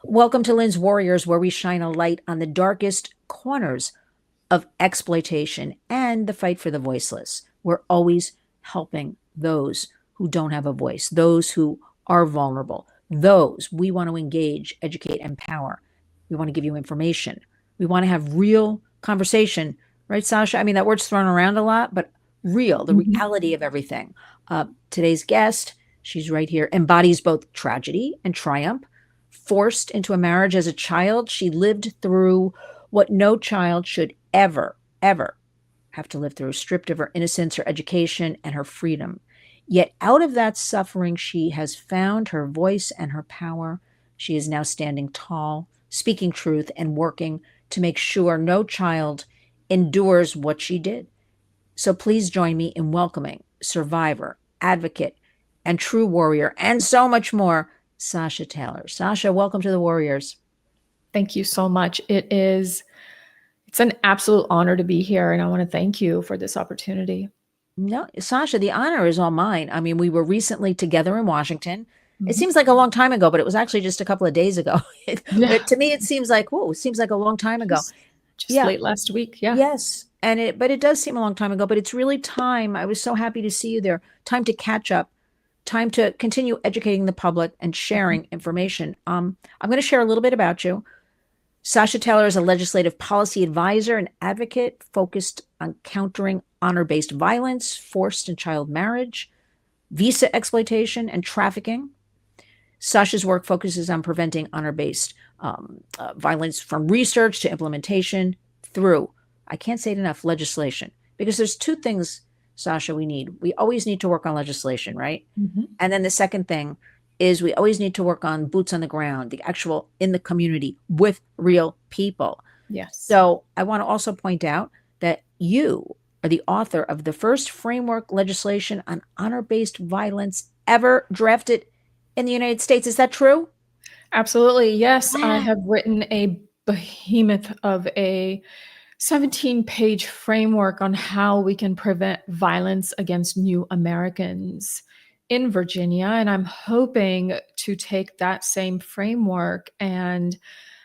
Welcome to Lynn's Warriors, where we shine a light on the darkest corners of exploitation and the fight for the voiceless. We're always helping those who don't have a voice, those who are vulnerable, those we want to engage, educate, empower. We want to give you information. We want to have real conversation, right, Sasha? I mean, that word's thrown around a lot, but real, the Mhm. reality of everything. Today's guest, she's right here, embodies both tragedy and triumph. Forced into a marriage as a child, she lived through what no child should ever have to live through, stripped of her innocence, her education, and her freedom. Yet out of that suffering, she has found her voice and her power. She is now standing tall, speaking truth, and working to make sure no child endures what she did. So please join me in welcoming survivor, advocate, and true warrior, and so much more, Sasha Taylor. Sasha, welcome to the Warriors. Thank you so much. It's an absolute honor to be here, and I want to thank you for this opportunity. No, Sasha, the honor is all mine. I mean, we were recently together in Washington. It Mhm. seems like a long time ago, but it was actually just a couple of days ago. Yeah, But to me, it seems like, whoa, it seems like a long time ago. just just Yeah, late last week. Yeah. yes. But it does seem a long time ago, but it's really time. I was so happy to see you there. Time to catch up, time to continue educating the public and Mhm. sharing information. I'm going to share a little bit about you. Sasha Taylor is a legislative policy advisor and advocate focused on countering honor based violence, forced and child marriage, visa exploitation, and trafficking. Sasha's work focuses on preventing honor based violence from research to implementation through, I can't say it enough, legislation. Because there's two things, Sasha, we need. We always need to work on legislation, right? Mhm. And then the second thing is we always need to work on boots on the ground, the actual in the community with real people. Yes. So I want to also point out that you are the author of the first framework legislation on honor based violence ever drafted in the United States. Is that true? Absolutely. Yes, I Wow. have written a behemoth of a 17-page framework on how we can prevent violence against new Americans in Virginia, and I'm hoping to take that same framework and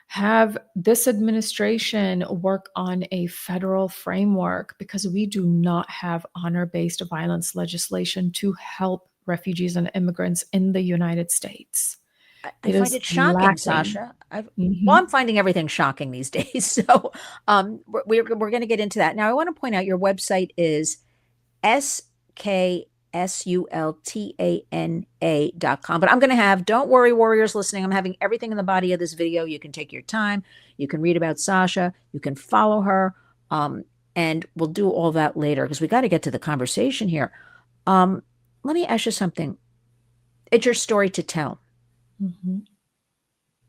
have this administration work on a federal framework because we do not have honor-based violence legislation to help refugees and immigrants in the United States. I It find is it shocking, lacking. Sasha. Well, Mhm. I'm finding everything shocking these days. So we're going to get into that. Now, I want to point out your website is SKSULTANA.com. But I'm going to have, don't worry, warriors listening, I'm having everything in the body of this video. You can take your time. You can read about Sasha. You can follow her. Um, and we'll do all that later because we got to get to the conversation here. Um, Let me ask you something. It's your story to tell. Mhm.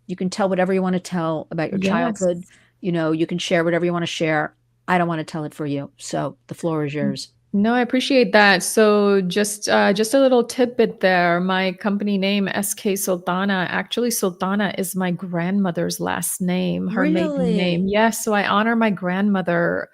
You can tell whatever you want to tell about your Yes. childhood. You can share whatever you want to share. I don't want to tell it for you. So the floor is yours. No, I appreciate that. So just a little tidbit there. My company name, SK Sultana, actually Sultana is my grandmother's last name, her maiden name. Really? Yes, so I honor my grandmother.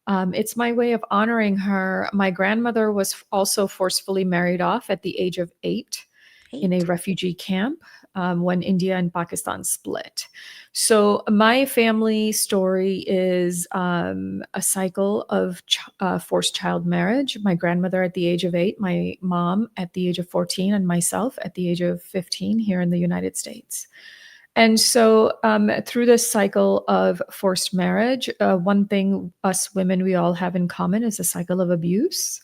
It's my way of honoring her. My grandmother was also forcefully married off at the age of 8 in a 8. refugee camp when India and Pakistan split. So, my family story is a cycle of forced child marriage. My grandmother at the age of 8, my mom at the age of 14, and myself at the age of 15 here in the United States. And so, through this cycle of forced marriage, one thing us women we all have in common is a cycle of abuse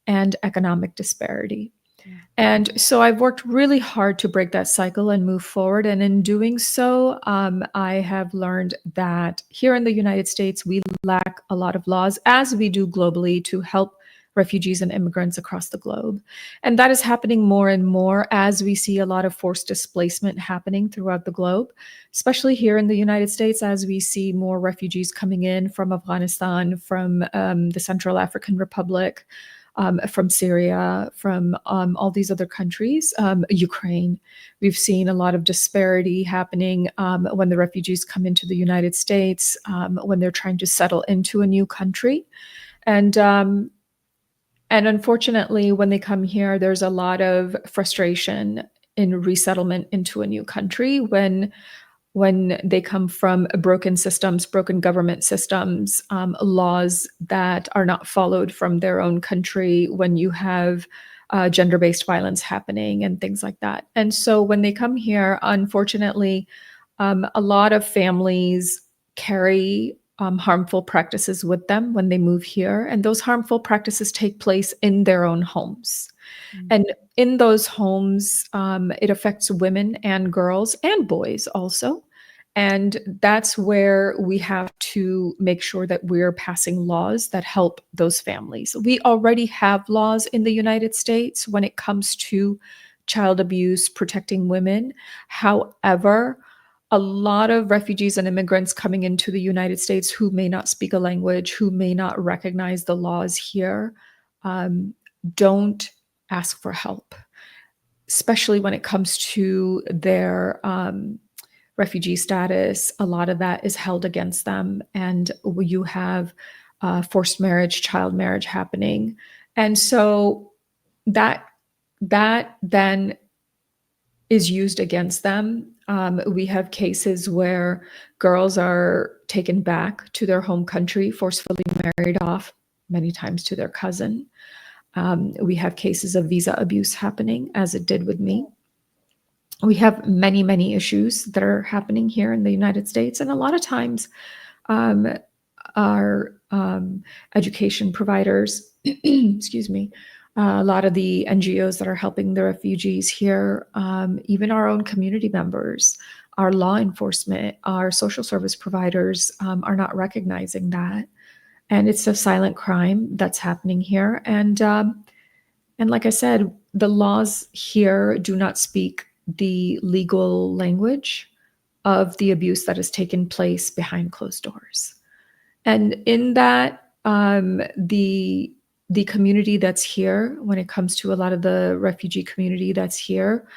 and economic disparity. Yeah. And so I've worked really hard to break that cycle and move forward. And in doing so, I have learned that here in the United States, we lack a lot of laws, as we do globally, to help refugees and immigrants across the globe. And that is happening more and more as we see a lot of forced displacement happening throughout the globe, especially here in the United States, as we see more refugees coming in from Afghanistan, from the Central African Republic, from Syria, from all these other countries, Ukraine. We've seen a lot of disparity happening when the refugees come into the United States, when they're trying to settle into a new country. And and unfortunately, when they come here, there's a lot of frustration in resettlement into a new country when when they come from broken systems, broken government systems, laws that are not followed from their own country, when you have gender-based violence happening and things like that. And so when they come here, unfortunately, a lot of families carry harmful practices with them when they move here, and those harmful practices take place in their own homes. Mm. And in those homes, it affects women and girls and boys also. And that's where we have to make sure that we're passing laws that help those families. We already have laws in the United States when it comes to child abuse, protecting women. However, a lot of refugees and immigrants coming into the United States who may not speak a language, who may not recognize the laws here, don't ask for help, especially when it comes to their refugee status. A lot of that is held against them, and you have forced marriage, child marriage happening, and so that then is used against them. We have cases where girls are taken back to their home country, forcefully married off, many times to their cousin. We have cases of visa abuse happening, as it did with me. We have many, many issues that are happening here in the United States. And a lot of times, our education providers, excuse me, a lot of the NGOs that are helping the refugees here, even our own community members, our law enforcement, our social service providers are not recognizing that. And it's a silent crime that's happening here. And like I said, the laws here do not speak the legal language of the abuse that has taken place behind closed doors. And in that, the community that's here, when it comes to a lot of the refugee community that's here,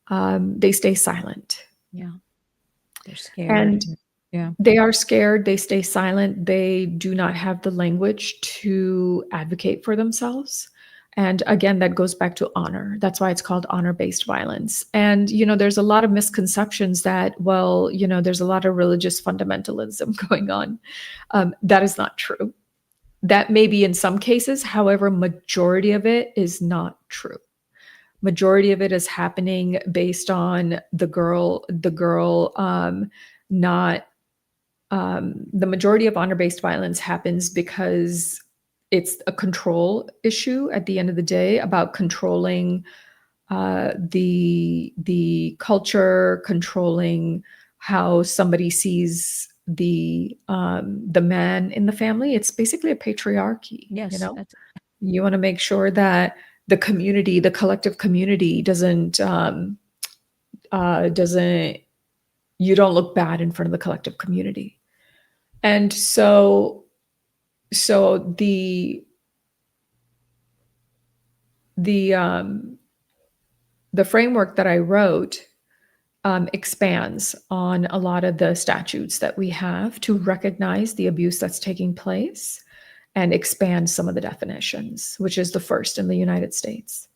they stay silent. Yeah. They're scared. And Yeah. they are scared. They stay silent. They do not have the language to advocate for themselves. And again, that goes back to honor. That's why it's called honor-based violence. And, there's a lot of misconceptions that, well, there's a lot of religious fundamentalism going on. That is not true. That may be in some cases. However, majority of it is not true. Majority of it is happening based on the girl, not the majority of honor-based violence happens because it's a control issue at the end of the day, about controlling the culture, controlling how somebody sees the man in the family. It's basically a patriarchy. Yes. You want to make sure that the community, the collective community, doesn't you don't look bad in front of the collective community. And so the framework that I wrote expands on a lot of the statutes that we have to recognize the abuse that's taking place and expand some of the definitions, which is the first in the United States.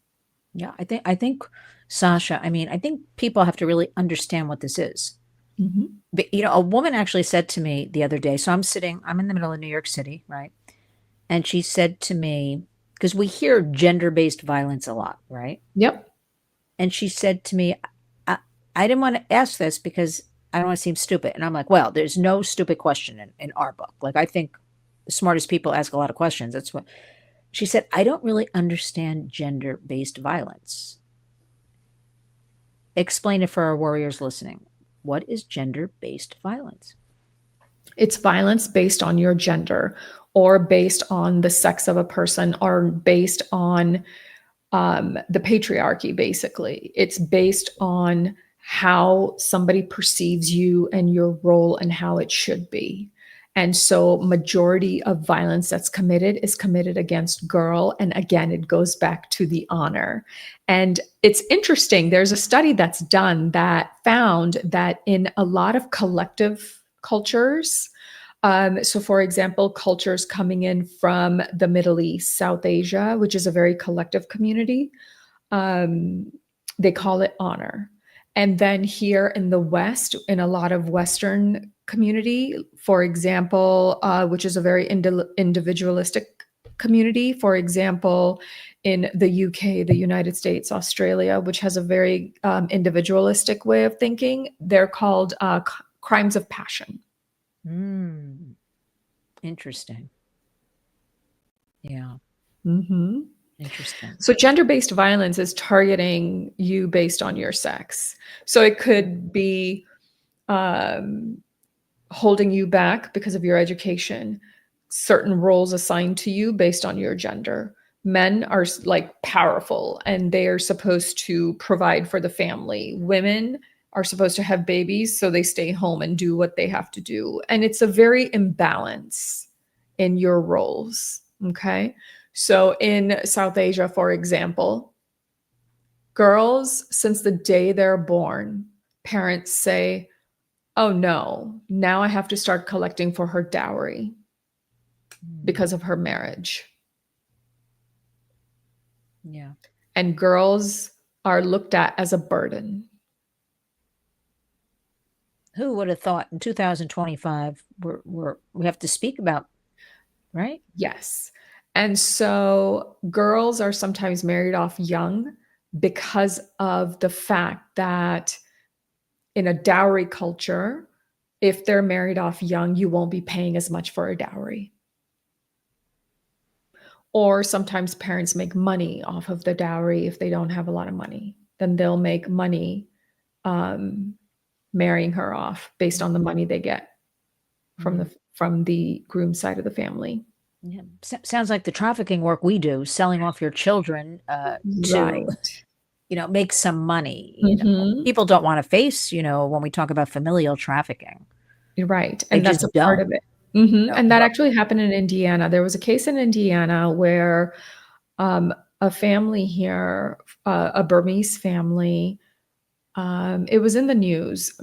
Yeah. I think, Sasha, I think people have to really understand what this is. Mm-hmm. But, a woman actually said to me the other day, so I'm in the middle of New York City, right? And she said to me, because we hear gender-based violence a lot, right? Yep. And she said to me, I didn't want to ask this because I don't want to seem stupid. And I'm like, well, there's no stupid question in our book. Like, I think the smartest people ask a lot of questions. That's what she said. I don't really understand gender-based violence. Explain it for our warriors listening. What is gender-based violence? It's violence based on your gender, or based on the sex of a person, or based on the patriarchy, basically. It's based on how somebody perceives you and your role and how it should be. And so majority of violence that's committed is committed against girl. And again, it goes back to the honor. And it's interesting. There's a study that's done that found that in a lot of collective cultures, so for example, cultures coming in from the Middle East, South Asia, which is a very collective community, they call it honor. And then here in the West, in a lot of Western community, for example, which is a very individualistic community, for example, in the UK, the United States, Australia, which has a very individualistic way of thinking, they're called crimes of passion. Mm, interesting. Yeah, Mm-hmm. interesting. So gender-based violence is targeting you based on your sex. So it could be um, holding you back because of your education, certain roles assigned to you based on your gender. Men are like powerful and they are supposed to provide for the family. Women are supposed to have babies, so they stay home and do what they have to do. And it's a very imbalance in your roles. Okay. So in South Asia, for example, girls, since the day they're born, parents say, oh no, now I have to start collecting for her dowry Mm, because of her marriage. yeah. And girls are looked at as a burden. Who would have thought in 2025 we have to speak about, right? Yes. And so girls are sometimes married off young because of the fact that in a dowry culture, if they're married off young, you won't be paying as much for a dowry. Or sometimes parents make money off of the dowry if they don't have a lot of money. Then they'll make money um, marrying her off based on the money they get Yeah. from the groom side of the family. Yeah. Sounds like the trafficking work we do, selling off your children to, Right. make some money. Hmm. People don't want to face, when we talk about familial trafficking. You're right. They And that's just a part don't. of it. Hmm. No, And that but actually happened in Indiana. There was a case in Indiana where um, a family here, a Burmese family, it was in the news,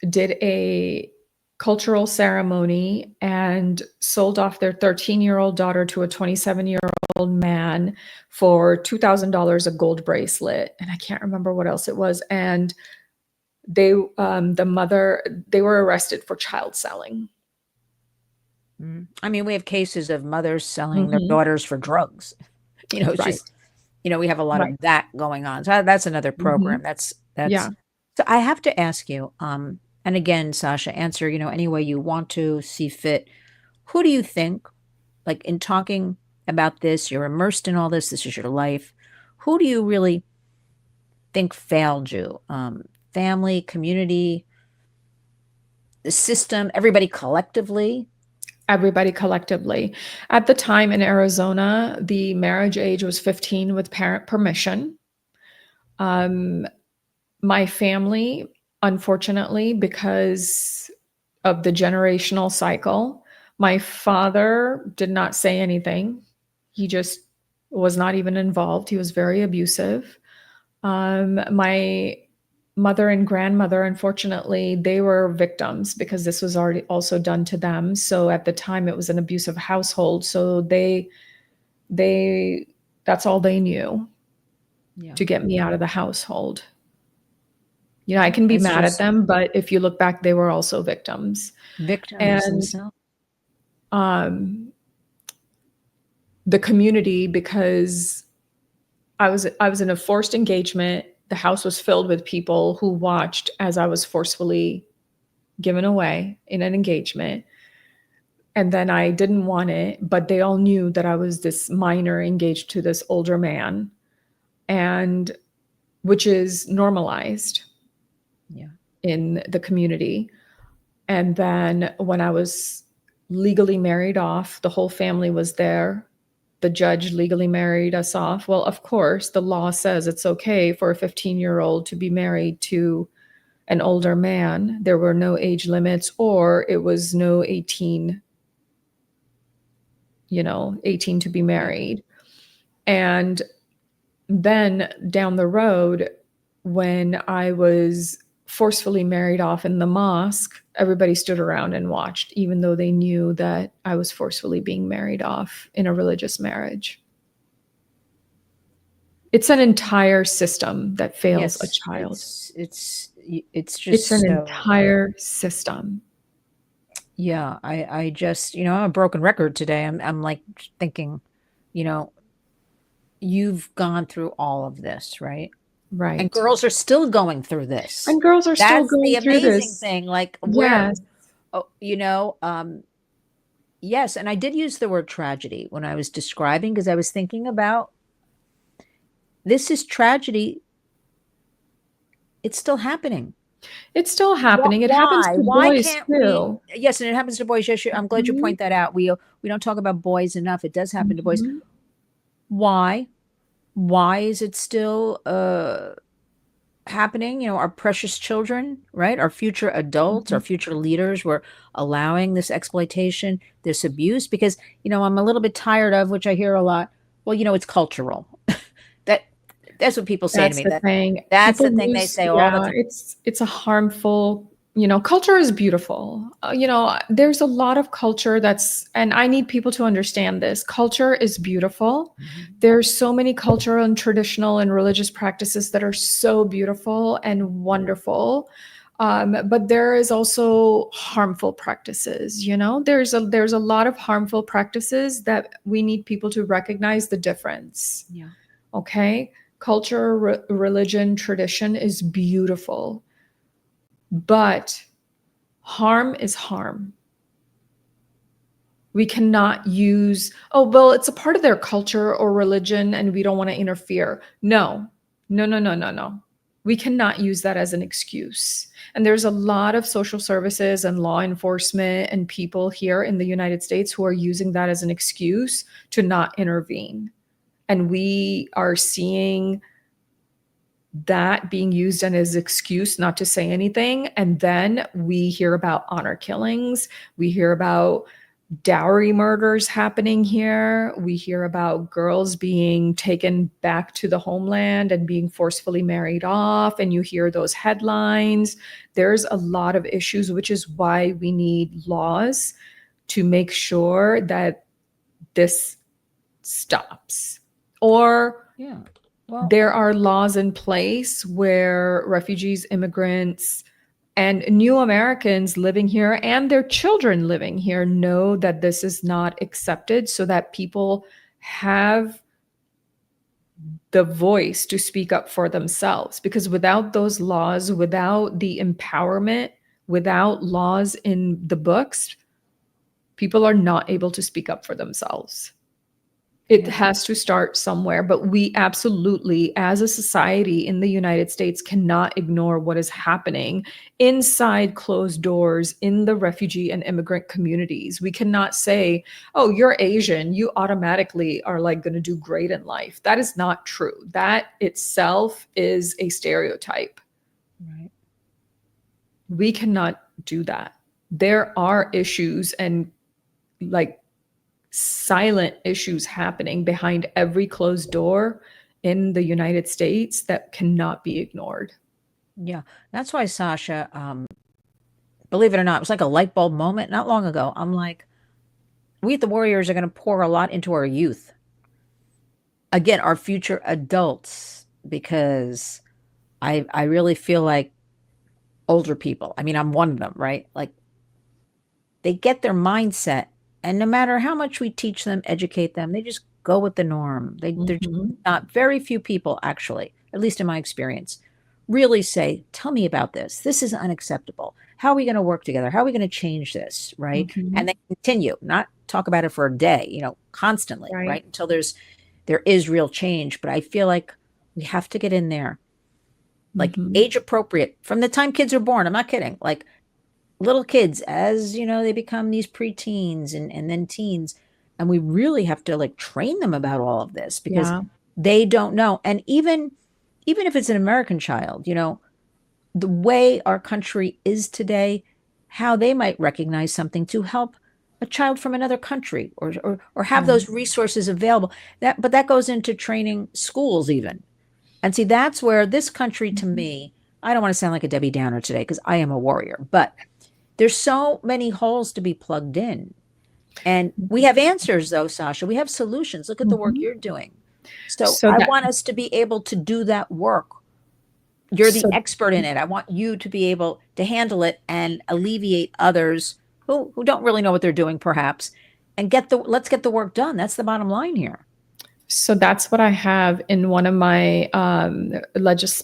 did a cultural ceremony and sold off their 13-year-old daughter to a 27-year-old man for $2,000 a gold bracelet. And I can't remember what else it was. And the mother, they were arrested for child selling. I mean, we have cases of mothers selling their Hmm. daughters for drugs. It's Right. just, we have a lot Right. of that going on. So that's another Hmm. program. That's Yeah. so I have to ask you, and again, Sasha, answer, any way you want to see fit. Who do you think, like in talking about this, you're immersed in all this is your life. Who do you really think failed you? Family, community, the system, everybody collectively? Everybody collectively. At the time in Arizona, the marriage age was 15 with parent permission. Um, my family, unfortunately, because of the generational cycle, my father did not say anything. He just was not even involved. He was very abusive. My mother and grandmother, unfortunately, they were victims because this was already also done to them. So at the time, it was an abusive household. So they that's all they knew Yeah. to get me out of the household. You know, I Yeah. can be It's mad at just them, but if you look back, they were also victims. victims And themselves. um, the community, because I was in a forced engagement. The house was filled with people who watched as I was forcefully given away in an engagement. And then I didn't want it, but they all knew that I was this minor engaged to this older man, and which is normalized Yeah. in the community. And then when I was legally married off, the whole family was there. The judge legally married us off. Well, of course, the law says it's okay for a 15-year-old to be married to an older man. There were no age limits, or it was no 18, 18 to be Yeah. married. And then down the road, when I was forcefully married off in the mosque, everybody stood around and watched, even though they knew that I was forcefully being married off in a religious marriage. It's an entire system that fails a Yes, child. it's It's just an so entire system. yeah, I just, I'm a broken record today. I'm like thinking, you know, you've gone through all of this, right? And Right. girls are still going through this. And girls are still That's the going through amazing this. thing. Like where, Yes. oh, yes, and I did use the word tragedy when I was describing because I was thinking about this is tragedy. It's still happening. It's still happening. It happens Why? to Why boys can't we? too. Yes, and it happens to boys. Yes, I'm glad you Mhm, point that out. We don't talk about boys enough. It does happen to boys. mhm, Why? Why is it still happening? Our precious children, right? Our future adults, our mhm. future leaders were allowing this exploitation, this abuse because, I'm a little bit tired of, which I hear a lot. Well, it's cultural. That that's what people say to That's me. the thing. That's the People thing they use, say all the yeah, time. it's a harmful, culture is beautiful. There's a lot of culture that's, and I need people to understand this. Culture is beautiful. Mhm. There's so many cultural and traditional and religious practices that are so beautiful and wonderful. But there is also harmful practices, there's a lot of harmful practices that we need people to recognize the difference. Yeah. Okay. Culture, religion, tradition is beautiful, but harm is harm. We cannot use, oh, well, it's a part of their culture or religion and we don't want to interfere. No, no, no, no, no, no. We cannot use that as an excuse. And there's a lot of social services and law enforcement and people here in the United States who are using that as an excuse to not intervene. And we are seeing that being used as an excuse not to say anything. And then we hear about honor killings. We hear about dowry murders happening here. We hear about girls being taken back to the homeland and being forcefully married off. And you hear those headlines. There's a lot of issues, which is why we need laws to make sure that this stops. Or Yeah. Well, there are laws in place where refugees, immigrants, and new Americans living here and their children living here know that this is not accepted so that people have the voice to speak up for themselves. Because without those laws, without the empowerment, without laws in the books, people are not able to speak up for themselves. It yeah. has to start somewhere, but we absolutely, as a society in the United States, cannot ignore what is happening inside closed doors in the refugee and immigrant communities. We cannot say, oh, you're Asian, you automatically are like going to do great in life. That is not true. That itself is a stereotype. Right. We cannot do that. There are issues and like silent issues happening behind every closed door in the United States that cannot be ignored. Yeah. That's why, Sasha, believe it or not, it was like a light bulb moment not long ago. I'm like, we at the Warriors are going to pour a lot into our youth. Again, our future adults, because I really feel like older people, I mean, I'm one of them, right? Like they get their mindset, and no matter how much we teach them, educate them, they just go with the norm. They're just Mhm. not very few people, actually, at least in my experience, really say, "Tell me about this. This is unacceptable. How are we going to work together? How are we going to change this?" Right? And Mhm. they continue, not talk about it for a day, constantly, Right. right? Until there is real change. But I feel like we have to get in there, like Mhm. age appropriate from the time kids are born. I'm not kidding. Like little kids as they become these preteens and then teens, and we really have to like train them about all of this because Yeah. they don't know. And even if it's an American child, the way our country is today, how they might recognize something to help a child from another country or have Right. those resources available. That goes into training schools even. And see, that's where this country, to Mhm. me, I don't want to sound like a Debbie Downer today because I am a warrior, but there's so many holes to be plugged in. And we have answers, though, Sasha. We have solutions. Look at the work Mhm. you're doing. So So I that want us to be able to do that work. You're the so expert in it. I want you to be able to handle it and alleviate others who don't really know what they're doing, perhaps, and let's get the work done. That's the bottom line here. so that's what I have in one of my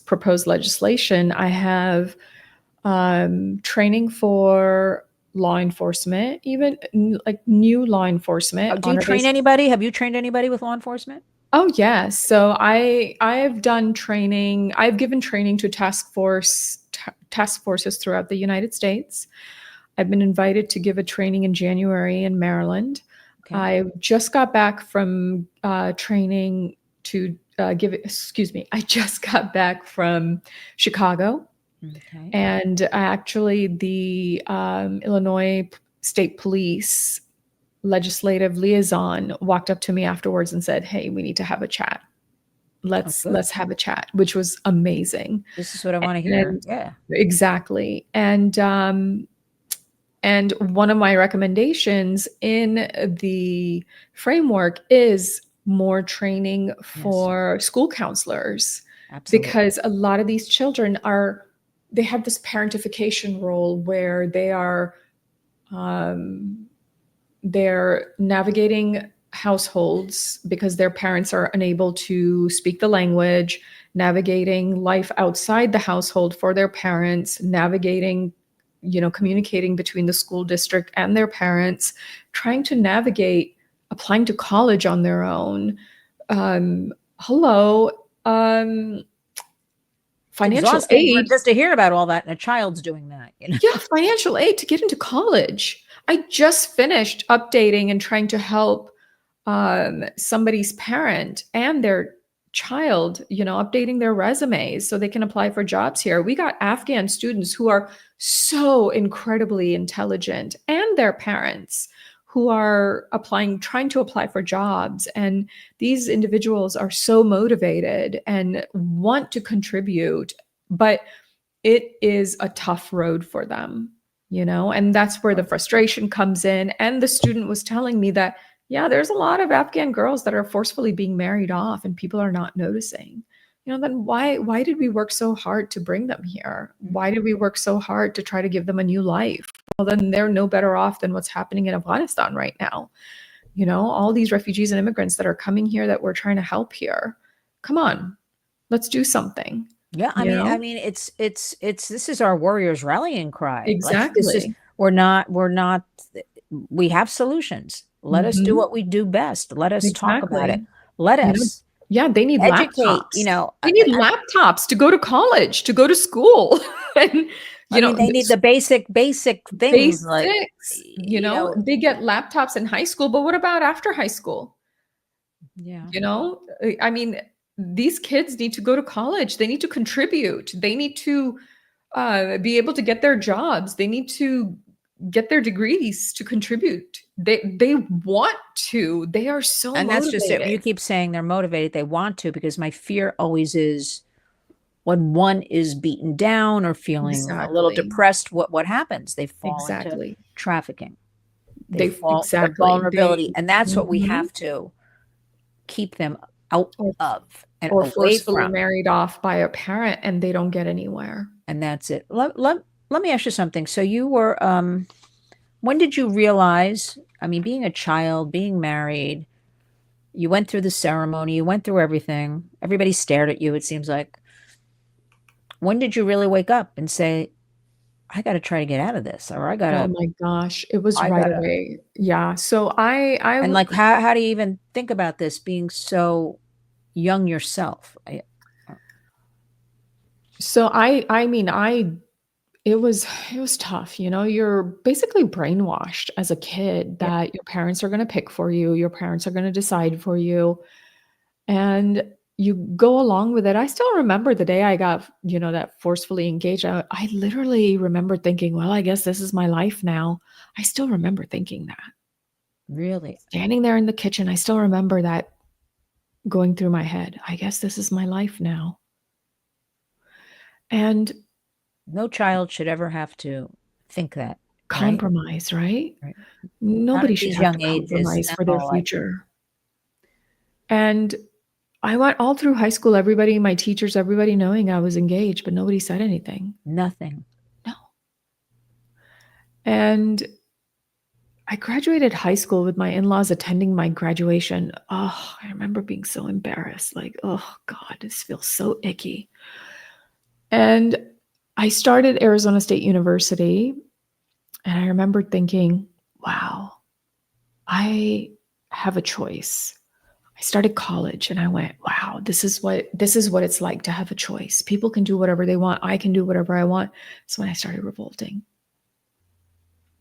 proposed legislation. I have training for law enforcement, even like new law enforcement, Do you honor train based. anybody? Have you trained anybody with law enforcement? Oh yeah, so I've done training. I've given training to task forces throughout the United States. I've been invited to give a training in January in Maryland. Okay. I just got back from training to give it, excuse me, I just got back from Chicago. Okay. And actually, the Illinois State Police legislative liaison walked up to me afterwards and said, "Hey, we need to have a chat. Oh, good. Let's have a chat," which was amazing. This is what I want to hear. And Yeah. exactly. And one of my recommendations in the framework is more training Yes. for school counselors, Absolutely. because a lot of these children they have this parentification role where um, they're navigating households because their parents are unable to speak the language, navigating life outside the household for their parents, navigating, communicating between the school district and their parents, trying to navigate applying to college on their own. Hello, It's financial exhausting for aid. just to hear about all that, and a child's doing that, Yeah, financial aid to get into college. I just finished updating and trying to help somebody's parent and their child, updating their resumes so they can apply for jobs here. We got Afghan students who are so incredibly intelligent, and their parents who are trying to apply for jobs. And these individuals are so motivated and want to contribute, but it is a tough road for them, and that's where the frustration comes in. And the student was telling me that, yeah, there's a lot of Afghan girls that are forcefully being married off and people are not noticing. Then why did we work so hard to bring them here? Why did we work so hard to try to give them a new life? Well, then they're no better off than what's happening in Afghanistan right now. All these refugees and immigrants that are coming here that we're trying to help here. Come on, let's do something, Yeah, you know? it's this is our warriors rallying cry. Let's this is Exactly. we're not we have solutions. Let us do Mhm. what we do best. Let us talk about it. Exactly. Let You know, us yeah, they need educate, laptops. They need laptops to go to college, to go to school. And, I mean they need the basic things like basics, you know, they get laptops in high school, but what about after high school? yeah. I mean, these kids need to go to college. They need to contribute. They need to be able to get their jobs. They need to get their degrees to contribute. They want to. They are so And that's just it. motivated. You keep saying they're motivated, they want to, because my fear always is when one is beaten down or feeling a little Exactly. depressed, what happens? They fall into Exactly. trafficking. They They fall the exactly. vulnerability, and that's what we Mhm. have to keep them out or of and or away forcefully from. married off by a parent and they don't get anywhere. And that's it. Let me ask you something. So you were when did you realize, I mean, being a child, being married, you went through the ceremony, you went through everything. Everybody stared at you, it seems like. When did you really wake up and say, I got to try to get out of this, or Oh my gosh, it was I right gotta, away. Yeah. So and like, how do you even think about this being so young yourself? I mean, it was tough. You're basically brainwashed as a kid Yeah, that your parents are going to pick for you, your parents are going to decide for you, and you go along with it. I still remember the day I got, that forcefully engaged. I literally remember thinking, well, I guess this is my life now. I still remember thinking that. really. Standing there in the kitchen, I still remember that going through my head. I guess this is my life now. And No child should ever have to think that, right? compromise, right? Right. Not Nobody at should these have to young ages. compromise for their No, future. And I went all through high school, everybody, my teachers, everybody knowing I was engaged, but nobody said anything. Nothing. No. And I graduated high school with my in-laws attending my graduation. Oh, I remember being so embarrassed. Like, oh God, this feels so icky. And I started Arizona State University, and I remember thinking, wow, I have a choice. I started college and I went, wow, this is what it's like to have a choice. People can do whatever they want. I can do whatever I want. So when I started revolting,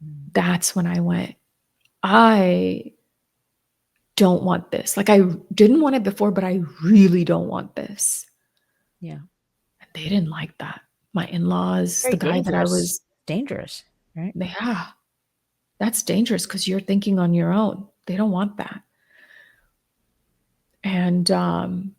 Mm. that's when I went, I don't want this. Like I didn't want it before, but I really don't want this. Yeah. And they didn't like that. My in-laws, Very the guy that I dangerous. was, Dangerous, right? yeah, that's dangerous because you're thinking on your own. They don't want that. And and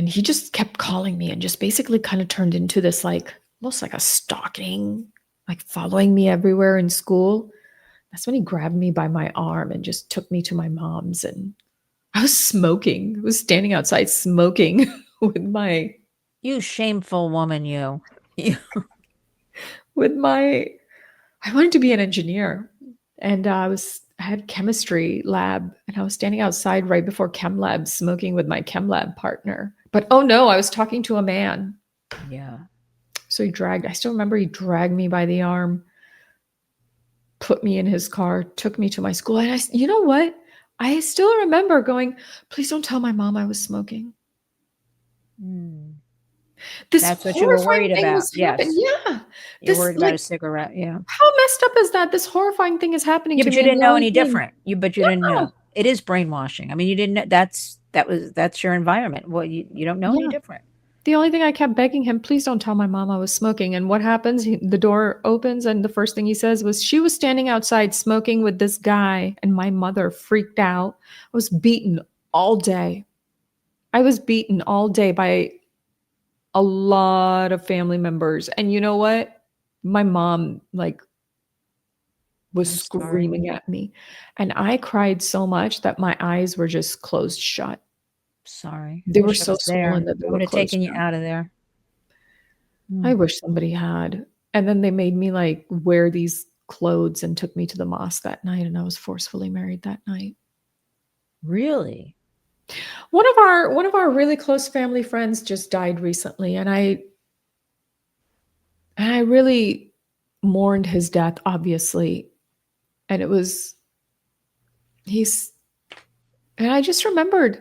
he just kept calling me and just basically kind of turned into this like almost like a stalking, like following me everywhere in school. That's when he grabbed me by my arm and just took me to my mom's, and I was smoking. I was standing outside smoking with my You shameful woman, you. You. with my I wanted to be an engineer, and I had chemistry lab, and I was standing outside right before chem lab smoking with my chem lab partner. But oh no, I was talking to a man. Yeah. So I still remember he dragged me by the arm, put me in his car, took me to my school. And you know what? I still remember going, please don't tell my mom I was smoking. Mm. This That's what you were horrifying worried thing about. was happening. Yes. Yeah. You're This, worried about like, a cigarette. Yeah. how messed up is that? This horrifying thing is happening Yeah, to but me. you And didn't the know only any thing, different. But you didn't yeah, know. It is brainwashing. I mean, you didn't know that's your environment. Well, you don't know any yeah. different. The only thing I kept begging him, please don't tell my mom I was smoking. And what happens? The door opens, and the first thing he says was, she was standing outside smoking with this guy. And my mother freaked out. I was beaten all day. I was beaten all day by a lot of family members. And you know what? My mom, like, was I'm sorry. screaming at me. And I cried so much that my eyes were just closed shut. Sorry. I They were wish I so was there. swollen that they I were would have closed taken you shut. out of there. I Mm. wish somebody had. And then they made me like wear these clothes and took me to the mosque that night, and I was forcefully married that night. Really? One of our really close family friends just died recently, and I really mourned his death, obviously. And it was he's and I just remembered,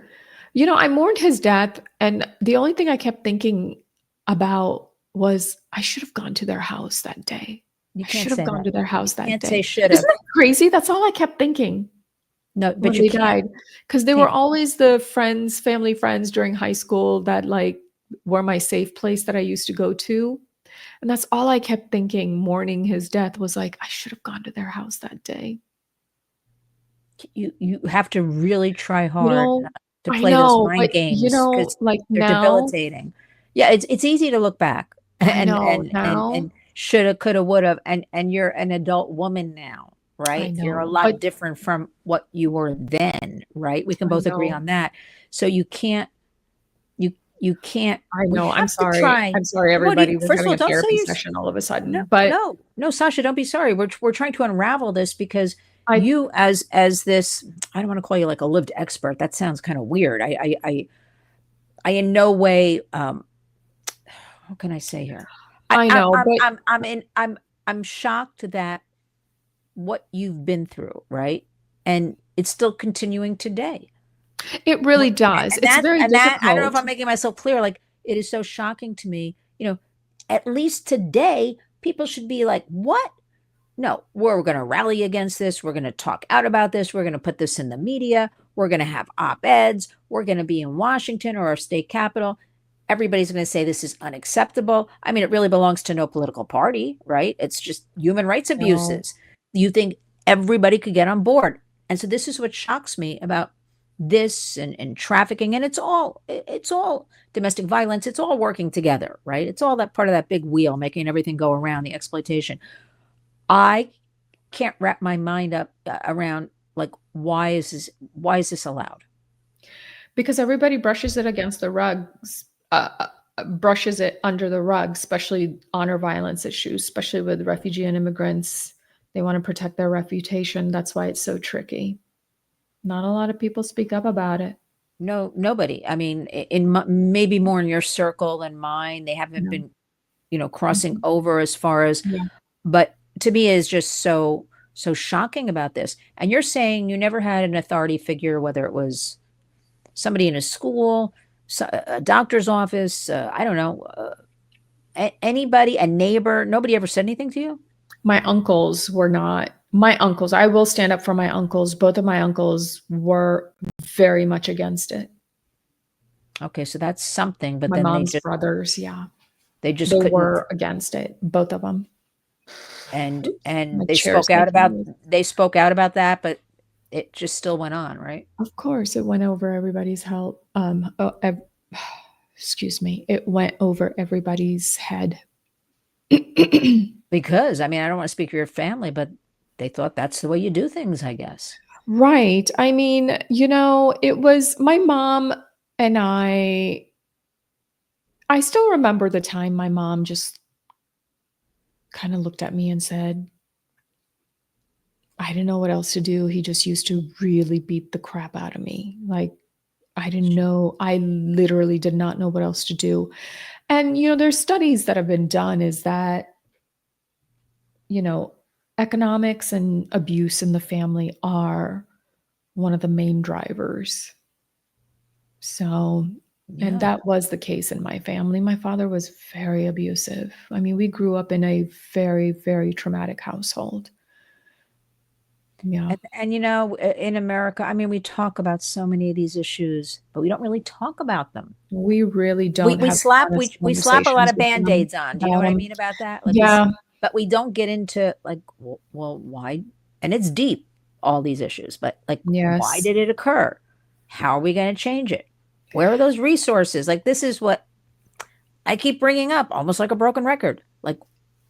I mourned his death, and the only thing I kept thinking about was I should have gone to their house that day. You I can't should have say gone that. to their You house that can't day. say should Isn't have. that crazy? That's all I kept thinking No, but when you they can't. died, because they were Can't. always the friends, family friends during high school that like were my safe place that I used to go to. And that's all I kept thinking mourning his death was like, I should have gone to their house that day. You have to really try You hard know, not to I play those know, mind but games because like they're now, debilitating. Yeah, it's easy to look back I and know now, shoulda, coulda, woulda, and you're an adult woman now, I right? You're a know, but lot different from what you were then, right? We can I both agree know, on that. So you can't. I We know. I'm have to sorry. try. I'm sorry, What do you? everybody. We're First of having all, a don't say therapy you're session all of a no, sudden, but no, Sasha, don't be sorry. We're trying to unravel this because I you, as this, I don't want to call you like a lived expert. That sounds kind of weird. I in no way. What can I say here? I know, but I'm shocked that what you've been through, right, and it's still continuing today. it really does. And It's very that I don't know if difficult. I'm making myself clear. Like it is so shocking to me. At least today, people should be like, "What? No, we're going to rally against this. We're going to talk out about this. We're going to put this in the media. We're going to have op-eds. We're going to be in Washington or our state capital. Everybody's going to say this is unacceptable. I mean, it really belongs to no political party, right? It's just human rights No, abuses. You think everybody could get on board. And so this is what shocks me about this and trafficking. And it's all domestic violence. It's all working together, right? It's all that part of that big wheel making everything go around, the exploitation. I can't wrap my mind up around like why is this allowed? Because everybody brushes it against the rugs, brushes it under the rug, especially honor violence issues, especially with refugee and immigrants. They want to protect their reputation. That's why it's so tricky. Not a lot of people speak up about it. No, nobody. I mean, maybe more in your circle than mine. They haven't No. been, crossing Mhm. over as far as, Yeah. but to me is just so shocking about this. And you're saying you never had an authority figure, whether it was somebody in a school, a doctor's office, I don't know, anybody, a neighbor, nobody ever said anything to you? My uncles were not. My uncles, I will stand up for my uncles. Both of my uncles were very much against it. Okay, so that's something, but My then mom's brothers, yeah, they just they couldn't. were against it, both of them. Oops, And my they chair's spoke out making about noise. that, but it just still went on, right? Of course, it went over everybody's help. Excuse me, it went over everybody's head. Because I mean, I don't want to speak for your family, but they thought that's the way you do things, I guess. Right. I mean, it was my mom and I still remember the time my mom just kind of looked at me and said, I didn't know what else to do. He just used to really beat the crap out of me. Like, I didn't know. I literally did not know what else to do. And, there's studies that have been done is that, you know, economics and abuse in the family are one of the main drivers. So, and Yeah. that was the case in my family. My father was very abusive. I mean, we grew up in a very, very traumatic household. Yeah. And in America, I mean, we talk about so many of these issues, but we don't really talk about them. We really We don't we have slap honest we slap a lot conversations of with them band-aids on. Do you know about what I 'em. mean about that? Like Yeah, but we don't get into like, well, why? And it's deep, all these issues, but like, why yes. did it occur? How are we going to change it? Where are those resources? Like, this is what I keep bringing up, almost like a broken record. Like,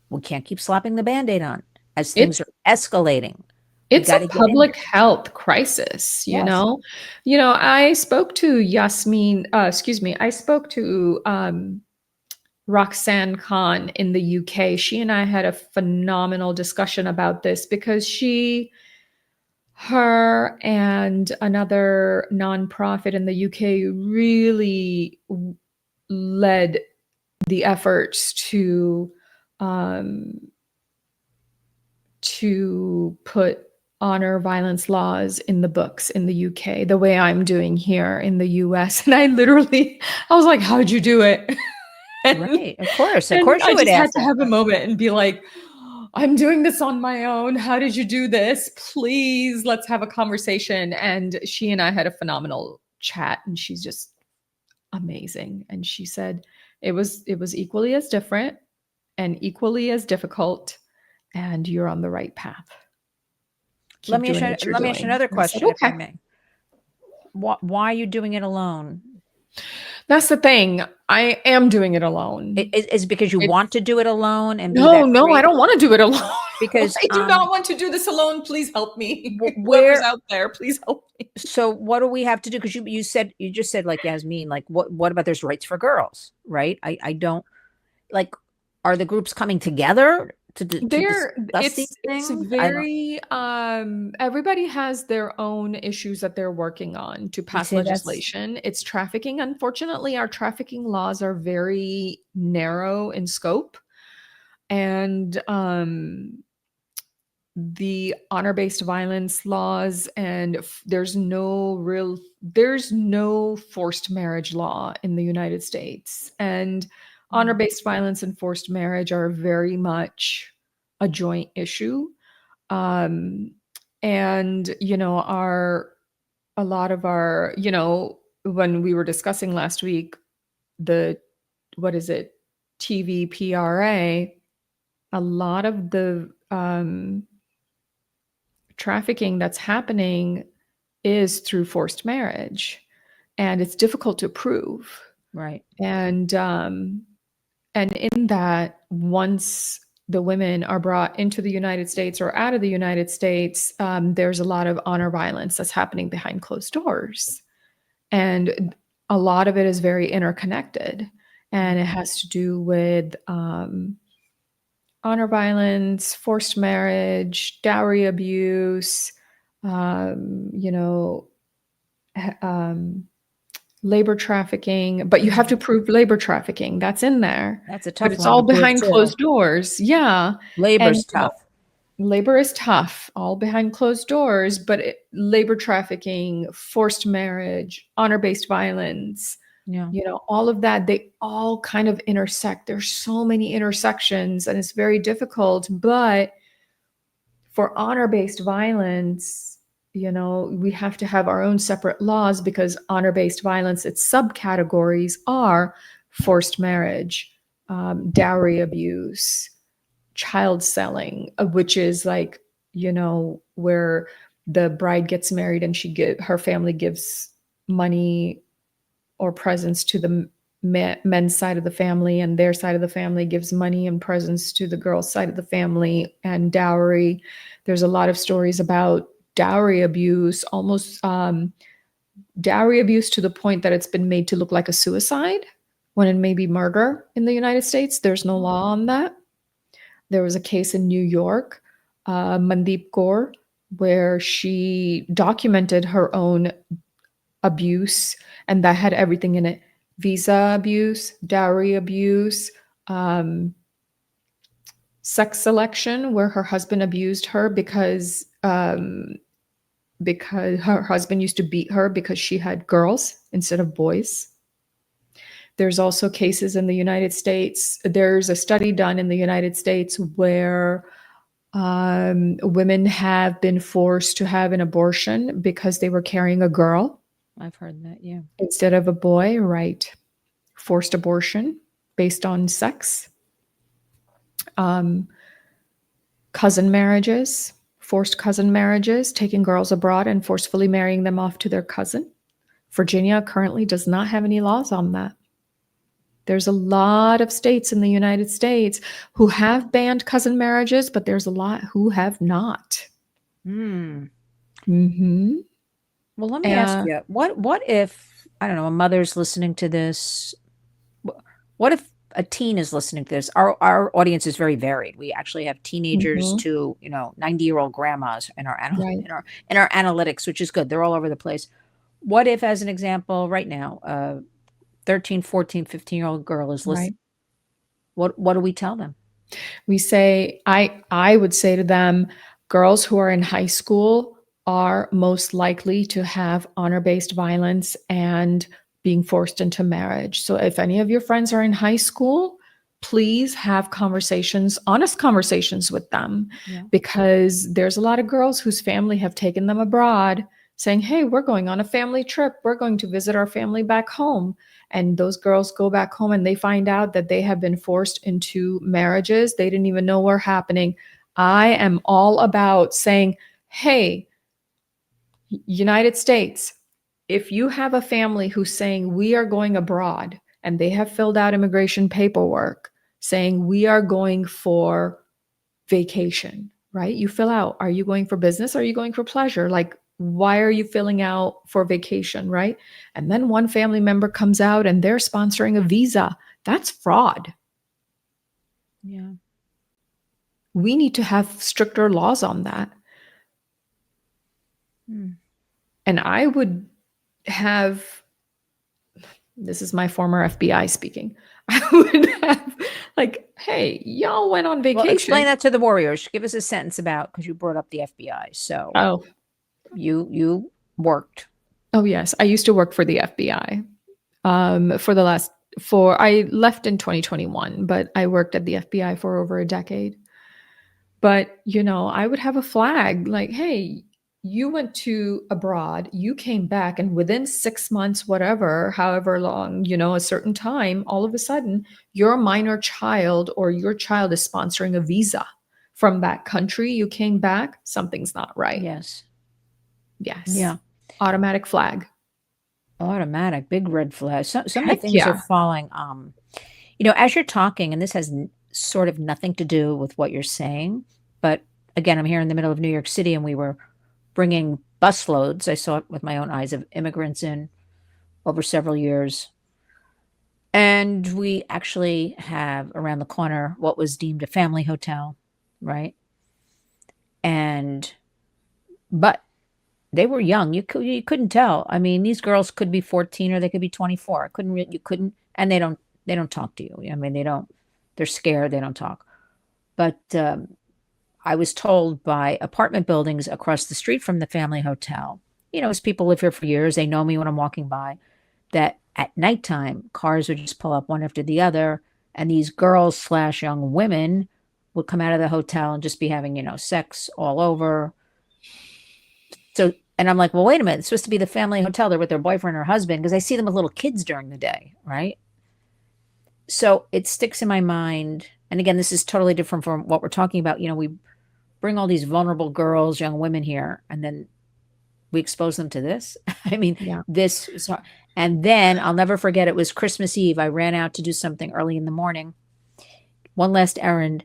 we can't keep slapping the band-aid on as things It's are escalating. We it's got a to get in public there. health crisis, you Yes. know? I spoke to I spoke to, Roxanne Khan in the UK. She and I had a phenomenal discussion about this because her and another nonprofit in the UK really led the efforts um, to put honor violence laws in the books in the UK the way I'm doing here in the US. And I was like, how'd you do it? and, Right. Of course. Of and course I you would just had ask to that have a question. moment and be like, I'm doing this on my own. How did you do this? Please, let's have a conversation. And she and I had a phenomenal chat, and she's just amazing. And she said it was equally as different and equally as difficult, and you're on the right path. Keep doing what you're Let me ask you doing. another And I said, question, if I okay. may. Why are you doing it alone? That's the thing. I am doing it alone. Is it because you want It's to do it alone and be no, that no, I brave? don't want to do it alone. Because I do not want to do this alone. Please help me. Whoever's where out there, please help me. so what do we have to do? Because you just said, like, Yasmin, like, what about there's rights for girls, right? I don't, like, are the groups coming together to There, discuss these it's things? I don't. very everybody has their own issues that they're working on to You pass say that's legislation. It's trafficking. Unfortunately, our trafficking laws are very narrow in scope. And the honor-based violence laws and there's no forced marriage law in the United States, and mm, honor-based violence and forced marriage are very much a joint issue. um and our a lot of our when we were discussing last week, the what is it, TVPRA, a lot of the trafficking that's happening is through forced marriage, and it's difficult to prove. right. And in that, once the women are brought into the United States or out of the United States, there's a lot of honor violence that's happening behind closed doors. And a lot of it is very interconnected. And it has to do with honor violence, forced marriage, dowry abuse, you know, um, labor trafficking. But you have to prove labor trafficking. That's in there. That's a But tough it's one to all prove behind too. closed doors. Yeah. And Labor's you know, tough. labor is tough, all behind closed doors, but labor trafficking, forced marriage, honor-based violence, Yeah. all of that, they all kind of intersect. There's so many intersections and it's very difficult. But for honor-based violence, we have to have our own separate laws because honor-based violence, its subcategories are forced marriage, dowry abuse, child selling, which is like, where the bride gets married and her family gives money or presents to the men's side of the family, and their side of the family gives money and presents to the girl's side of the family, and dowry. There's a lot of stories about dowry abuse, almost dowry abuse to the point that it's been made to look like a suicide when it may be murder in the United States. There's no law on that. There was a case in New York, Mandeep Kaur, where she documented her own abuse, and that had everything in it: visa abuse, dowry abuse, um, sex selection, where her husband abused her because her husband used to beat her because she had girls instead of boys. There's also cases in the United States. There's a study done in the United States where women have been forced to have an abortion because they were carrying a girl I've heard that. Yeah. instead of a boy, right? Forced abortion based on sex. Um, cousin marriages, forced cousin marriages, taking girls abroad and forcefully marrying them off to their cousin. Virginia currently does not have any laws on that. There's a lot of states in the United States who have banned cousin marriages, but there's a lot who have not. Hmm. Mm-hmm. Well, let me ask you, what if, I don't know, a mother's listening to this? What if a teen is listening to this? Our audience is very varied. We actually have teenagers Mm-hmm. to, 90-year-old grandmas in Right. in our analytics, which is good. They're all over the place. What if, as an example, right now, 13, 14, 15-year-old girl is listening? Right. What do we tell them? We say, I would say to them, girls who are in high school are most likely to have honor-based violence and being forced into marriage. So if any of your friends are in high school, please have conversations, honest conversations with them, Yeah. because there's a lot of girls whose family have taken them abroad saying, hey, we're going on a family trip. We're going to visit our family back home. And those girls go back home and they find out that they have been forced into marriages they didn't even know were happening. I am all about saying, hey, United States, if you have a family who's saying we are going abroad and they have filled out immigration paperwork saying we are going for vacation, right? You fill out, are you going for business? Or are you going for pleasure? Like, why are you filling out for vacation, right? And then one family member comes out and they're sponsoring a visa. That's fraud. Yeah. We need to have stricter laws on that. Hmm. And I would have, this is my former FBI speaking, I would have like, hey, y'all went on Well, explain vacation. that to the Warriors. Give us a sentence about, because you brought up the FBI. So Oh, you worked. oh yes. I used to work for the FBI. For the last for I left in 2021, but I worked at the FBI for over a decade. But, I would have a flag like, hey, you went to abroad, you came back, and within 6 months, whatever, however long, a certain time, all of a sudden, your minor child or your child is sponsoring a visa from that country you came back, something's not right. Yes. Yes. Yeah. Automatic flag. Automatic, big red flag. Some of the Heck things are yeah. falling. As you're talking, and this has sort of nothing to do with what you're saying, but again, I'm here in the middle of New York City, and we were bringing busloads. I saw it with my own eyes of immigrants in over several years. And we actually have around the corner what was deemed a family hotel, right? And but they were young. You couldn't tell. I mean, these girls could be 14 or they could be 24. You couldn't, and they don't talk to you. I mean, they don't. They're scared. They don't talk. But I was told by apartment buildings across the street from the family hotel, as people live here for years, they know me when I'm walking by, that at nighttime, cars would just pull up one after the other, and these girls slash young women would come out of the hotel and just be having, sex all over. So, and I'm like, well, wait a minute. It's supposed to be the family hotel. They're with their boyfriend or husband because I see them with little kids during the day, right? So it sticks in my mind. And again, this is totally different from what we're talking about. We bring all these vulnerable girls, young women here, and then we expose them to this. I mean, Yeah. this is hard. And then I'll never forget, it was Christmas Eve. I ran out to do something early in the morning. One last errand.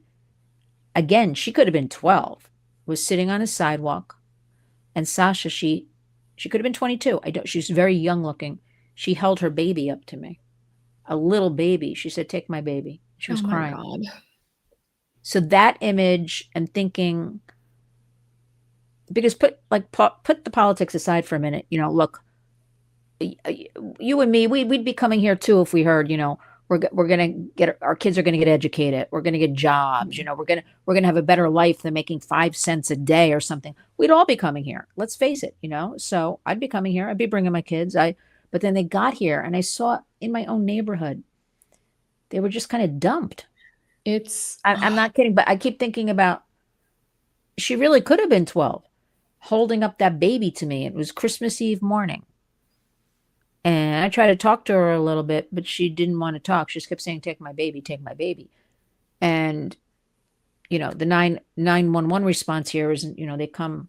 Again, she could have been 12, was sitting on a sidewalk. And Sasha, she could have been 22. She's very young looking. She held her baby up to me, a little baby. She said, "Take my baby." She was Oh my crying. God. So that image and thinking, because put the politics aside for a minute. Look, you and me, we'd be coming here too if we heard, we're gonna get our kids are gonna get educated, we're gonna get jobs, we're gonna have a better life than making 5 cents a day or something. We'd all be coming here. Let's face it, So I'd be coming here. I'd be bringing my kids. But then they got here, and I saw in my own neighborhood, they were just kind of dumped. It's I'm not kidding, but I keep thinking about, she really could have been 12, holding up that baby to me. It was Christmas Eve morning. And I tried to talk to her a little bit, but she didn't want to talk. She just kept saying, "Take my baby, take my baby." And, the 911 response here is, they come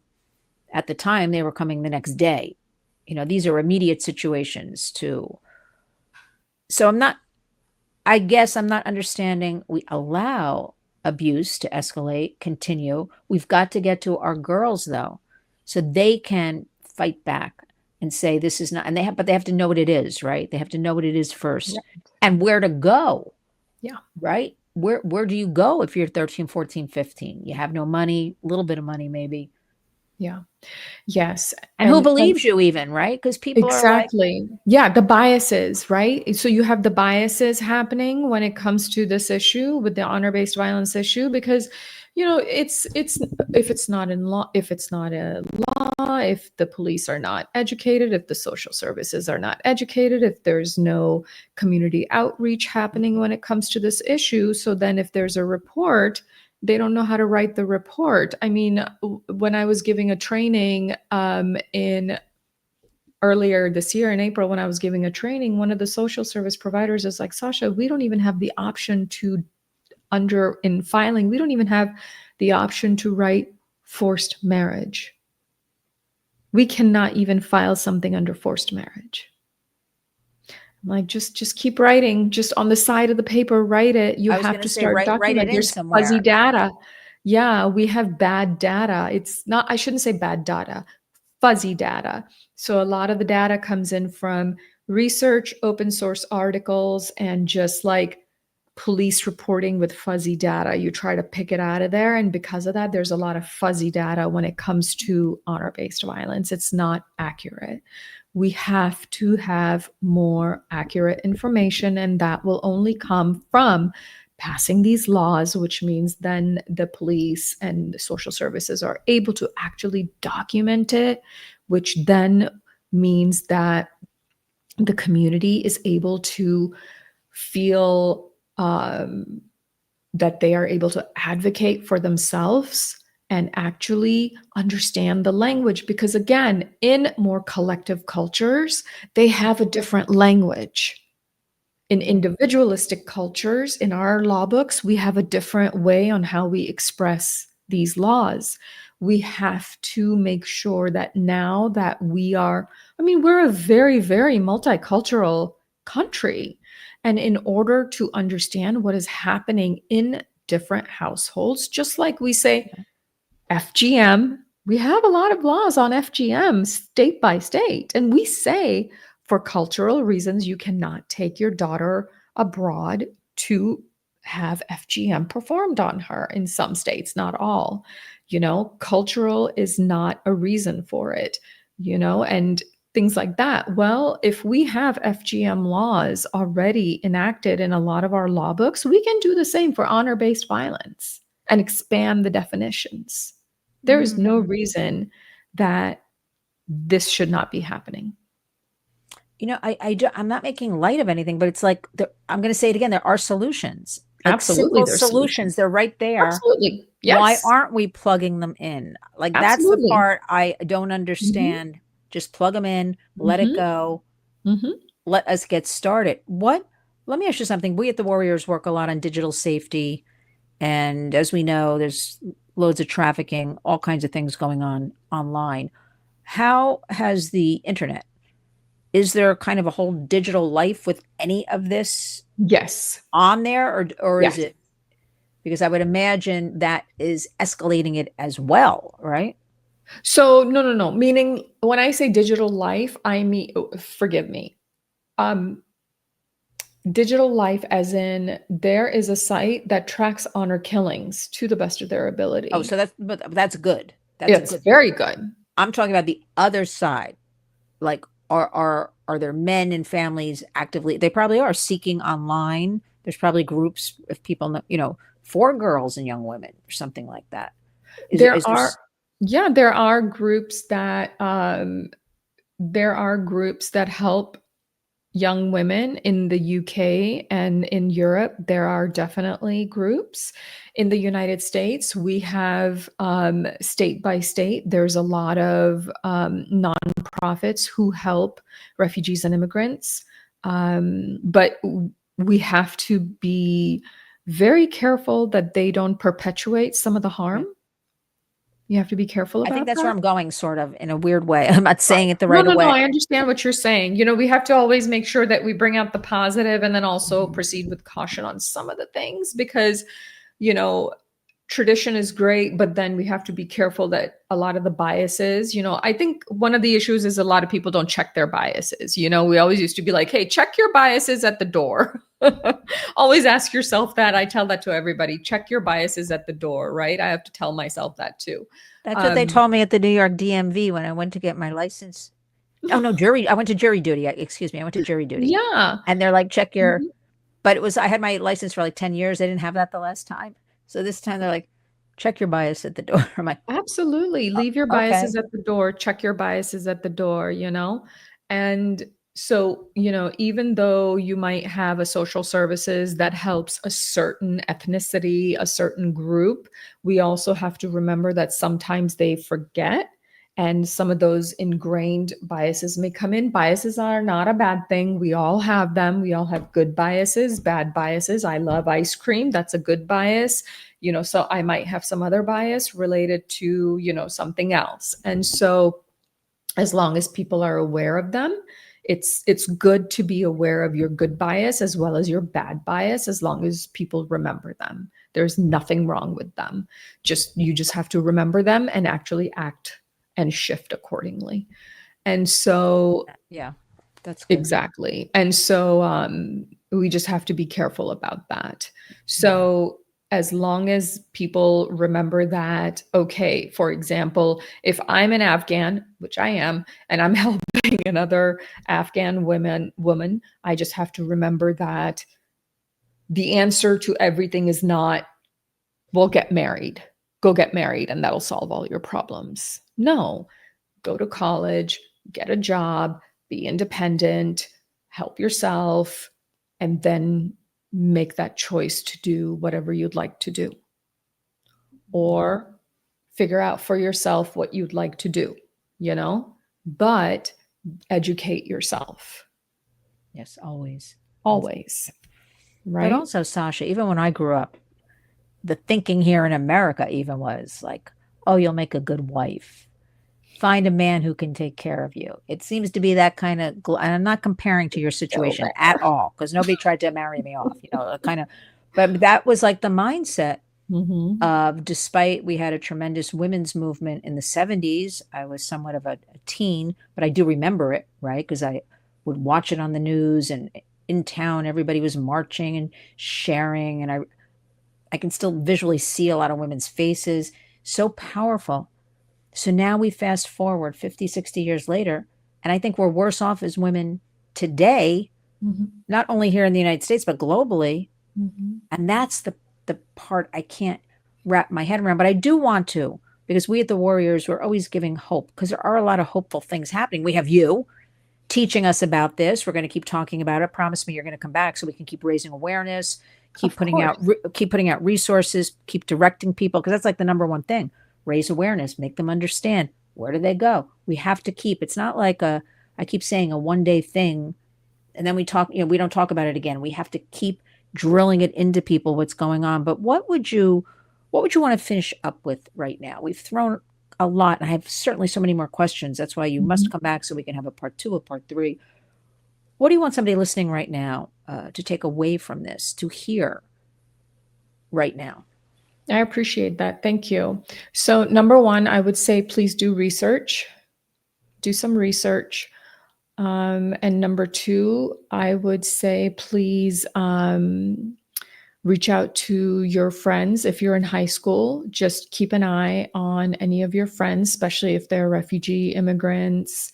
at the time, they were coming the next day. These are immediate situations too. So I guess I'm not understanding. We allow abuse to escalate, continue. We've got to get to our girls though, so they can fight back and say this is not, and but they have to know what it is, right? They have to know what it is first, right. and where to go. Yeah. Right? Where do you go if you're 13, 14, 15? You have no money, a little bit of money maybe. Yeah. Yes. And who believes you even, right? Because people are like, exactly. Yeah, the biases, right? So you have the biases happening when it comes to this issue with the honor-based violence issue, because it's if it's not in law, if it's not a law, if the police are not educated, if the social services are not educated, if there's no community outreach happening when it comes to this issue, so then if there's a report, they don't know how to write the report. I mean, when I was giving a training in earlier this year in April, when I was giving a training, one of the social service providers is like, "Sasha, we don't even have the option to in filing, we don't even have the option to write forced marriage. We cannot even file something under forced marriage." I'm like, just keep writing, just on the side of the paper, write it. You I was have going to to say, start write it document. in There's fuzzy somewhere. data. Yeah, we have bad data. It's not, I shouldn't say bad data, fuzzy data. So a lot of the data comes in from research, open source articles, and just like police reporting with fuzzy data. You try to pick it out of there. And because of that, there's a lot of fuzzy data when it comes to honor-based violence. It's not accurate. We have to have more accurate information, and that will only come from passing these laws, which means then the police and the social services are able to actually document it, which then means that the community is able to feel that they are able to advocate for themselves and actually understand the language. Because again, in more collective cultures, they have a different language. In individualistic cultures, in our law books, we have a different way on how we express these laws. We have to make sure that now that we're a very, very multicultural country. And in order to understand what is happening in different households, just like we say FGM, we have a lot of laws on FGM state by state. And we say for cultural reasons, you cannot take your daughter abroad to have FGM performed on her in some states, not all. Cultural is not a reason for it, and things like that. Well, if we have FGM laws already enacted in a lot of our law books, we can do the same for honor-based violence and expand the definitions. There is no Mm. reason that this should not be happening. I'm not making light of anything, but it's like I'm going to say it again. There are solutions, like Absolutely, simple there's solutions. solutions. They're right there. Absolutely. Why Yes. aren't we plugging them in? Like that's the Absolutely. part I don't Mhm. understand. Just plug them in, let it Mhm. go, Mhm. let us get started. Let me ask you something. We at the Warriors work a lot on digital safety. And as we know, there's loads of trafficking, all kinds of things going on online. How has the internet, is there kind of a whole digital life with any of this Yes. on there, or is Yes. it, because I would imagine that is escalating it as well, right? So, no, no, no. Meaning when I say digital life, I mean, forgive me. Um, Digital life as in there is a site that tracks honor killings to the best of their Oh, ability. so that's good. That's a It's good thing. very good. I'm talking about the other side. Like, are there men and families actively? They probably are seeking online. There's probably groups of people, for girls and young women or something like that. There Is there? are, yeah, there are groups that help young women in the UK and in Europe. There are definitely groups. In the United States, we have state by state, there's a lot of nonprofits who help refugees and immigrants. But we have to be very careful that they don't perpetuate some of the harm. You have to be careful I think about that's where that. I'm going, sort of in a weird way. I'm not saying Right. it the No, right no, no. way. I understand what you're saying. We have to always make sure that we bring out the positive and then also proceed with caution on some of the things because, you know, tradition is great, but then we have to be careful that a lot of the biases, I think one of the issues is a lot of people don't check their biases. We always used to be like, hey, check your biases at the door. Always ask yourself that. I tell that to everybody. Check your biases at the door, right? I have to tell myself that too. That's what they Um, told me at the New York DMV when I went to get my license. Oh no, jury. I went to jury duty. Excuse me. I went to jury duty, yeah. and they're like, check your. Mhm. But I had my license for like 10 years. They didn't have that the last time, so this time they're like, check your bias at the door. I'm like, Absolutely. Leave your okay. biases at the door, check your biases at the door. And so, even though you might have a social services that helps a certain ethnicity, a certain group, we also have to remember that sometimes they forget and some of those ingrained biases may come in. Biases are not a bad thing. We all have them. We all have good biases, bad biases. I love ice cream. That's a good bias. So I might have some other bias related to, something else. And so as long as people are aware of them, it's good to be aware of your good bias as well as your bad bias as long as people remember them. There's nothing wrong with them. You just have to remember them and actually act and shift accordingly. And so Yeah, that's good. exactly. And so we just have to be careful about that. Mhm. So as long as people remember that, okay, for example, if I'm an Afghan, which I am, and I'm helping another Afghan woman, I just have to remember that the answer to everything is not, well, get married, go get married, and that'll solve all your problems. No, go to college, get a job, be independent, help yourself, and then make that choice to do whatever you'd like to do or figure out for yourself what you'd like to do, you know? But educate yourself Yes, always. Always. always, But right? also, Sasha, even when I grew up, the thinking here in America even was like, oh, you'll make a good wife. Find a man who can take care of you. It seems to be that kind of, and I'm not comparing to your So situation at rare. all, because nobody tried to marry me off, kind of, but that was like the mindset Mhm. of, despite we had a tremendous women's movement in the 70s, I was somewhat of a teen, but I do remember it, right? Because I would watch it on the news, and in town everybody was marching and sharing, and I can still visually see a lot of women's faces. So powerful. So now we fast forward 50, 60 years later, and I think we're worse off as women today, Mhm. not only here in the United States, but globally. Mhm. And that's the part I can't wrap my head around, but I do want to, because we at the Warriors, we're always giving hope, because there are a lot of hopeful things happening. We have you teaching us about this. We're going to keep talking about it. Promise me you're going to come back so we can keep raising awareness, Of course. keep putting out resources, keep directing people, because that's like the number one thing. Raise awareness, make them understand, where do they go. We have to keep, it's not like I keep saying, a one day thing, and then we talk, we don't talk about it again. We have to keep drilling it into people what's going on. But what would you want to finish up with right now? We've thrown a lot, and I have certainly so many more questions. That's why you must Mhm. come back so we can have a part two, a part three. What do you want somebody listening right now to take away from this, to hear right now? I appreciate that. Thank you. So, number one, I would say please do research, do some research. And number two, I would say please reach out to your friends. If you're in high school, just keep an eye on any of your friends, especially if they're refugee immigrants,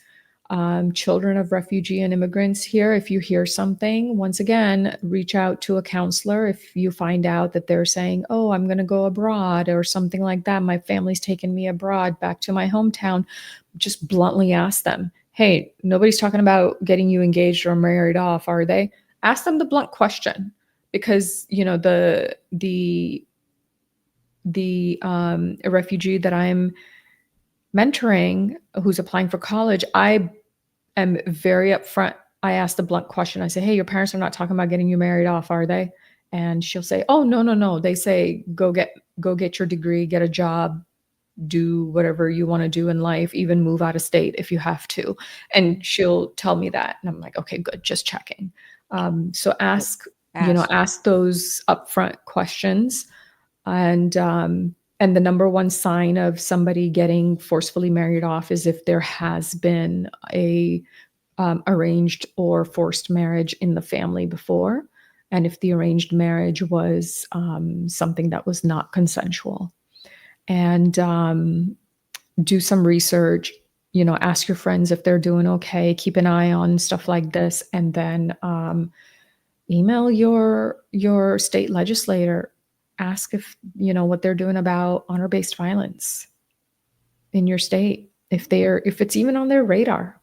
children of refugee and immigrants here. If you hear something, once again, reach out to a counselor. If you find out that they're saying, oh, I'm going to go abroad or something like that, my family's taken me abroad back to my hometown, just bluntly ask them, hey, nobody's talking about getting you engaged or married off, are they? Ask them the blunt question, because the refugee that I'm mentoring who's applying for college, I am very upfront. I ask the blunt question. I say, hey, your parents are not talking about getting you married off, are they? And she'll say, oh, no, no, no. They say go get your degree, get a job, do whatever you want to do in life, even move out of state if you have to. And she'll tell me that. And I'm like, okay, good, just checking. So Ask. ask those upfront questions. And the number one sign of somebody getting forcefully married off is if there has been a arranged or forced marriage in the family before, and if the arranged marriage was something that was not consensual. And do some research. Ask your friends if they're doing okay. Keep an eye on stuff like this, and then email your state legislator. Ask if what they're doing about honor-based violence in your state, if it's even on their radar.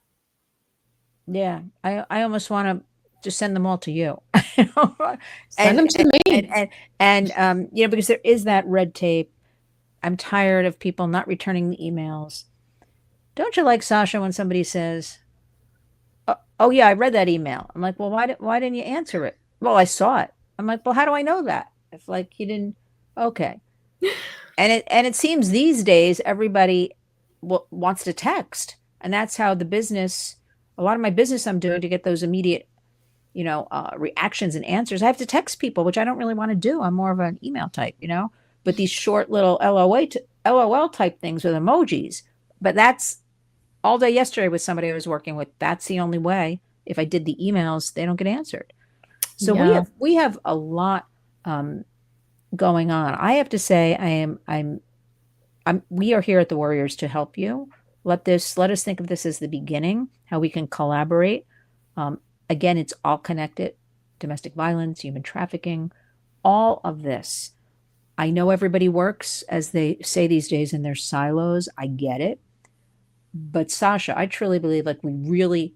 Yeah, I almost want to just send them all to you. Send and them and to and me. because there is that red tape. I'm tired of people not returning the emails. Don't you like, Sasha, when somebody says, oh yeah, I read that email. I'm like, well, why didn't you answer it? Well, I saw it. I'm like, well, how do I know that? It's like you didn't. Okay. And it seems these days everybody wants to text, and that's how the business. A lot of my business I'm doing to get those immediate, reactions and answers. I have to text people, which I don't really want to do. I'm more of an email type. But these short little LOL type things with emojis. But that's all day yesterday with somebody I was working with. That's the only way. If I did the emails, they don't get answered. So we Yeah. have a lot um, going on. I have to say, we are here at the Warriors to help you. Let us think of this as the beginning, how we can collaborate. Um, Again, it's all connected: domestic violence, human trafficking, all of this. I know everybody works, as they say these days, in their silos. I get it. But Sasha, I truly believe like we really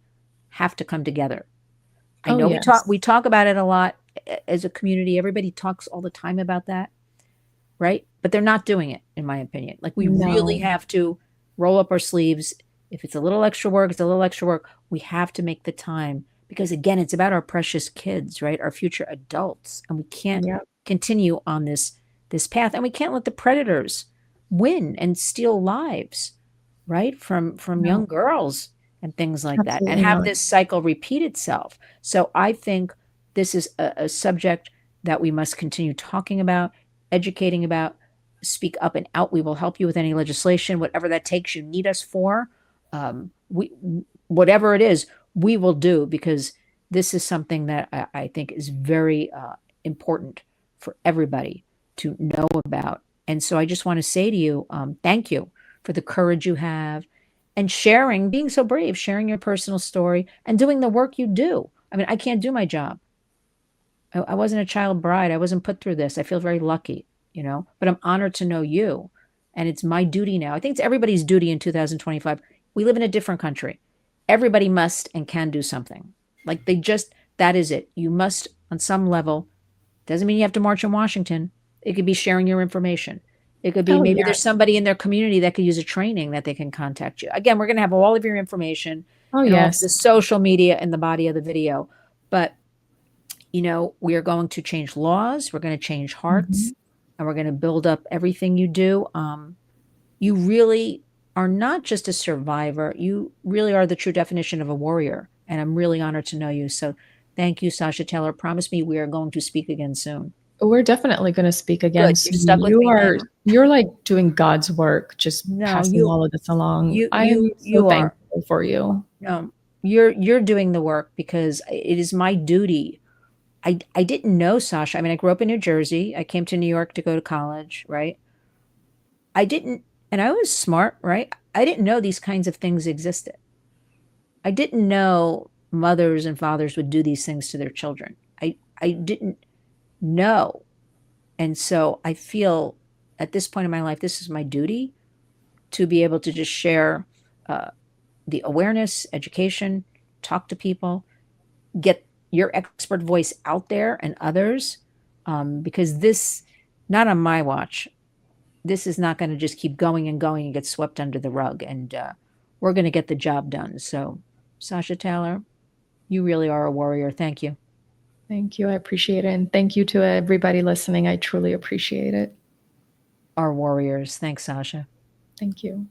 have to come together. I Oh, know yes. we talk about it a lot as a community. Everybody talks all the time about that, right? But they're not doing it, in my opinion. Like we really No. have to roll up our sleeves. If it's a little extra work, it's a little extra work. We have to make the time, because again, it's about our precious kids, right? Our future adults, and we can't Yeah. continue on this path, and we can't let the predators win and steal lives, right? From No, young girls and things like that, and absolutely have not. this cycle repeat itself. So I think this is a subject that we must continue talking about, educating about. Speak up and out. We will help you with any legislation, whatever that takes. You need us for. We Whatever it is, we will do, because this is something that I think is very important for everybody to know about. And so I just want to say to you, thank you for the courage you have and sharing, being so brave, sharing your personal story and doing the work you do. I mean, I can't do my job. I wasn't a child bride. I wasn't put through this. I feel very lucky, but I'm honored to know you. And it's my duty now. I think it's everybody's duty in 2025. We live in a different country. Everybody must and can do something. Like that is it. You must, on some level. Doesn't mean you have to march in Washington. It could be sharing your information. It could be Oh, maybe there's yes. somebody in their community that could use a training that they can contact you. Again, we're going to have all of your information Oh, and all of yes. the social media in the body of the video. But we are going to change laws, we're going to change hearts, Mhm. and we're going to build up everything you do. You really are not just a survivor, you really are the true definition of a warrior. And I'm really honored to know you. So thank you, Sasha Taylor. Promise me we are going to speak again soon. We're definitely going to speak again Good. You're soon. stuck with me You're like doing God's work, just now. No, passing all of this along. I am so you are. thankful for you. No, you're doing the work because it is my duty. I didn't know, Sasha. I mean, I grew up in New Jersey. I came to New York to go to college, right? I didn't, and I was smart, right? I didn't know these kinds of things existed. I didn't know mothers and fathers would do these things to their children. I didn't know. And so I feel at this point in my life, this is my duty to be able to just share uh, the awareness, education, talk to people, get your expert voice out there and others, because this, not on my watch, this is not going to just keep going and going and get swept under the rug. And we're going to get the job done. So, Sasha Taylor, you really are a warrior. Thank you. Thank you. I appreciate it. And thank you to everybody listening. I truly appreciate it. Our warriors. Thanks, Sasha. Thank you.